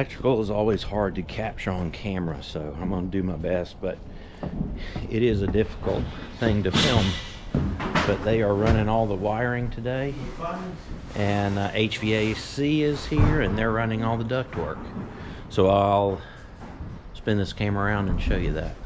electrical is always hard to capture on camera, so I'm gonna do my best, but it is a difficult thing to film. But they are running all the wiring today, and HVAC is here, and they're running all the ductwork. So I'll spin this camera around and show you that.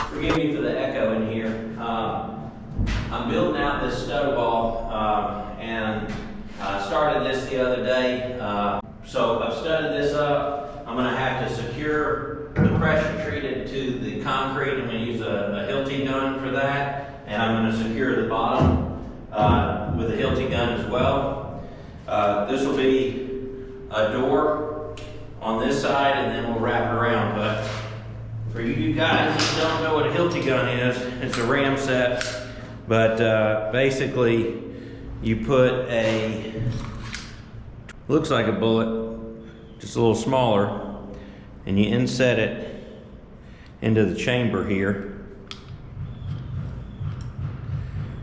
Forgive me for the echo in here. I'm building out this stud wall, and I started this the other day. So I've studded this up. I'm going to have to secure the pressure treated to the concrete. I'm going to use a Hilti gun for that, and I'm going to secure the bottom with a Hilti gun as well. This will be a door on this side, and then we'll wrap it around. But for you guys that don't know what a Hilti gun is, it's a ram set, but basically you put looks like a bullet, just a little smaller, and you inset it into the chamber here,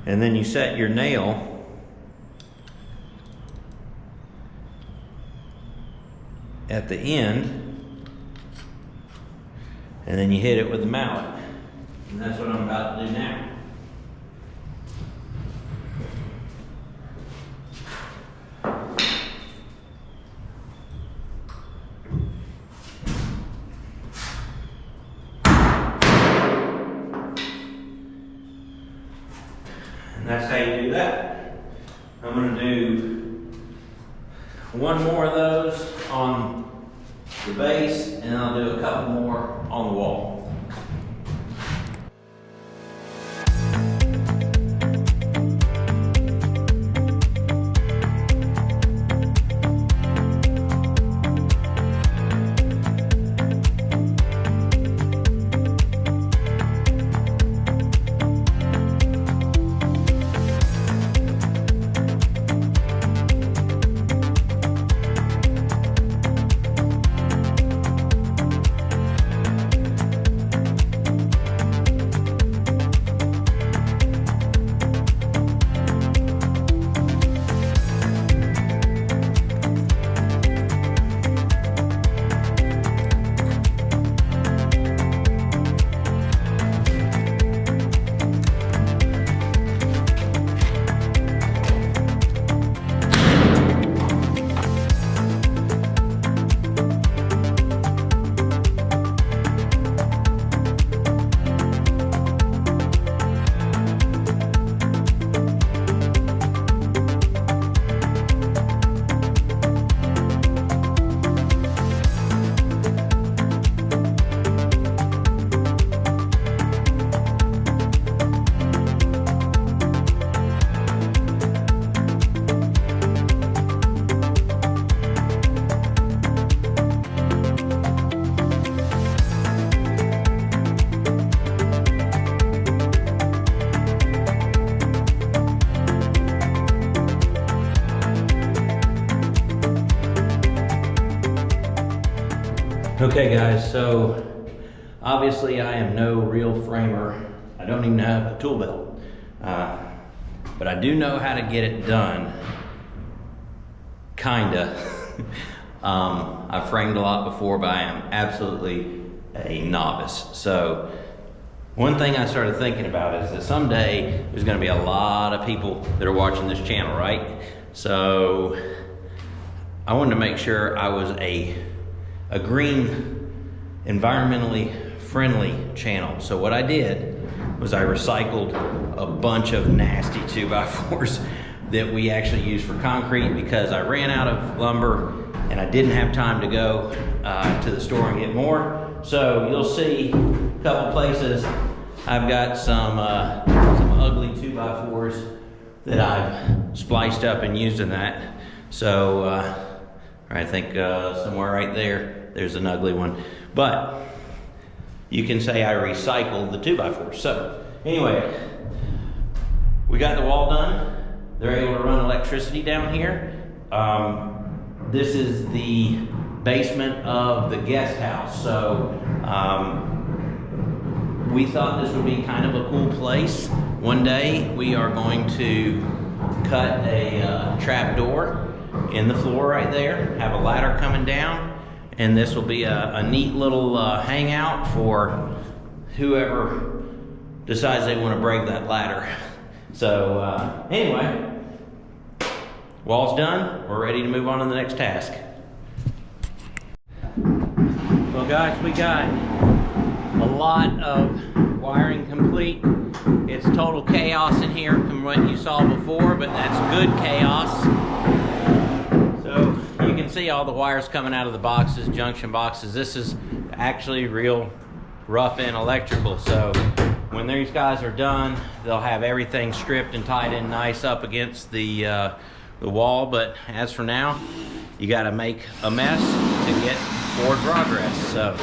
and then you set your nail at the end, and then you hit it with the mallet. And that's what I'm about to do now. And that's how you do that. I'm going to do one more of those on the base, and I'll do a couple more on the wall. Okay guys, so obviously I am no real framer. I don't even have a tool belt, but I do know how to get it done, kinda. I've framed a lot before, but I am absolutely a novice. So one thing I started thinking about is that someday there's gonna be a lot of people that are watching this channel, right? So I wanted to make sure I was a green, environmentally friendly channel. So what I did was I recycled a bunch of nasty 2x4s that we actually use for concrete because I ran out of lumber and I didn't have time to go to the store and get more. So you'll see a couple places I've got some ugly 2x4s that I've spliced up and used in that. So I think somewhere right there, there's an ugly one. But you can say I recycled the 2x4. So anyway, we got the wall done. They're able to run electricity down here. This is the basement of the guest house. So we thought this would be kind of a cool place. One day we are going to cut a trap door in the floor right there, have a ladder coming down, and this will be a neat little hangout for whoever decides they want to break that ladder. So anyway, wall's done. We're ready to move on to the next task. Well guys, we got a lot of wiring complete. It's total chaos in here from what you saw before, but that's good chaos. So you can see all the wires coming out of the boxes, junction boxes. This is actually real rough-in electrical. So when these guys are done, they'll have everything stripped and tied in nice up against the wall. But as for now, you got to make a mess to get forward progress. So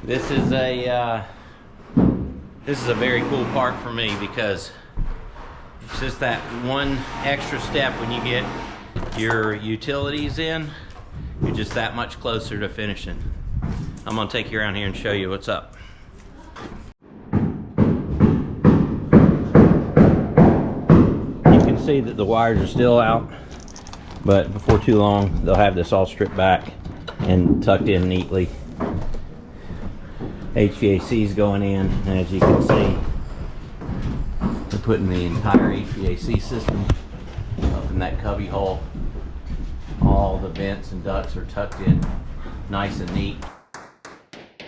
this is a very cool part for me because it's just that one extra step when you get your utilities in. You're just that much closer to finishing. I'm gonna take you around here and show you what's up. You can see that the wires are still out, but before too long they'll have this all stripped back and tucked in neatly. HVAC is going in, and as you can see, they're putting the entire HVAC system up in that cubby hole. All the vents and ducts are tucked in nice and neat.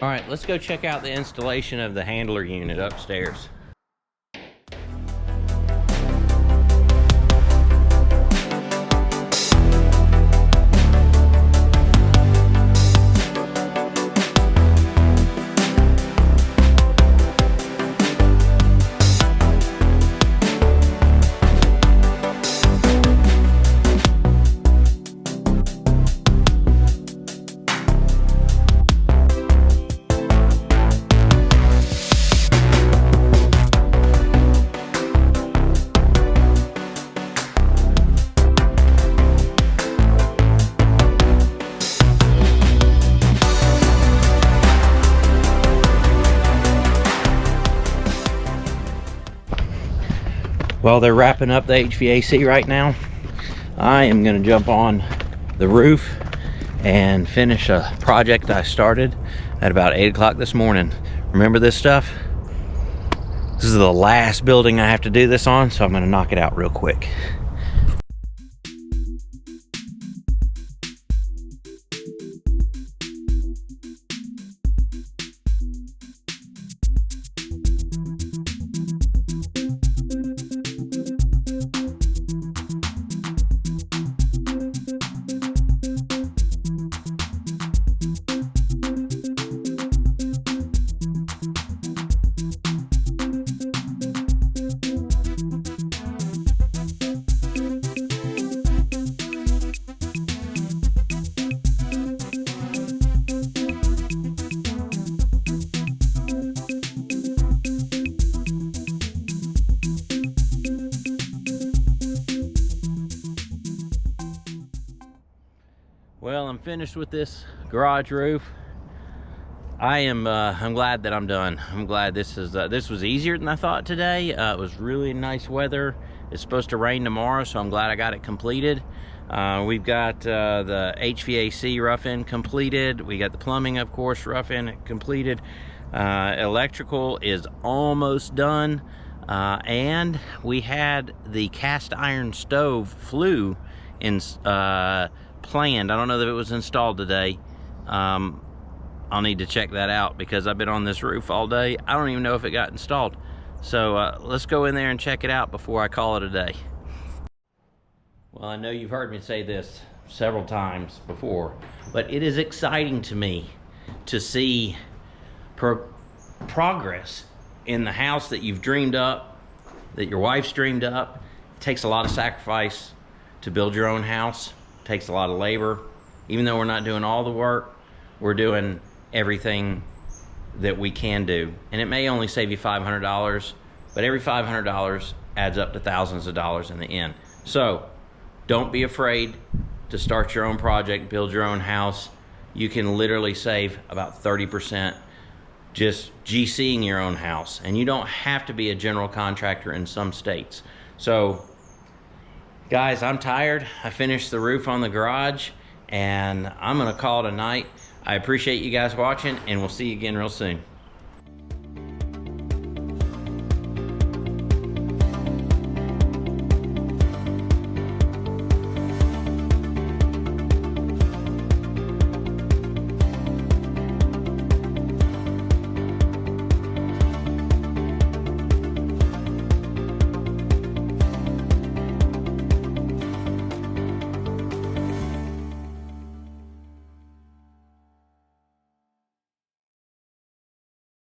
All right, let's go check out the installation of the handler unit upstairs. While they're wrapping up the HVAC right now, I am going to jump on the roof and finish a project I started at about 8 o'clock this morning. Remember this stuff? This is the last building I have to do this on, so I'm going to knock it out real quick. Well, I'm finished with this garage roof. I'm glad that I'm done. I'm glad this was easier than I thought today. It was really nice weather. It's supposed to rain tomorrow, so I'm glad I got it completed. We've got the HVAC rough-in completed. We got the plumbing, of course, rough-in completed. Electrical is almost done. And we had the cast iron stove flue in planned. I don't know that it was installed today. I'll need to check that out because I've been on this roof all day. I don't even know if it got installed. So let's go in there and check it out before I call it a day. Well, I know you've heard me say this several times before, but it is exciting to me to see progress in the house that you've dreamed up, that your wife's dreamed up. It takes a lot of sacrifice to build your own house. It takes a lot of labor. Even though we're not doing all the work, we're doing everything that we can do. And it may only save you $500, but every $500 adds up to thousands of dollars in the end. So don't be afraid to start your own project, build your own house. You can literally save about 30% just GCing your own house. And you don't have to be a general contractor in some states. So guys, I'm tired. I finished the roof on the garage and I'm gonna call it a night. I appreciate you guys watching, and we'll see you again real soon.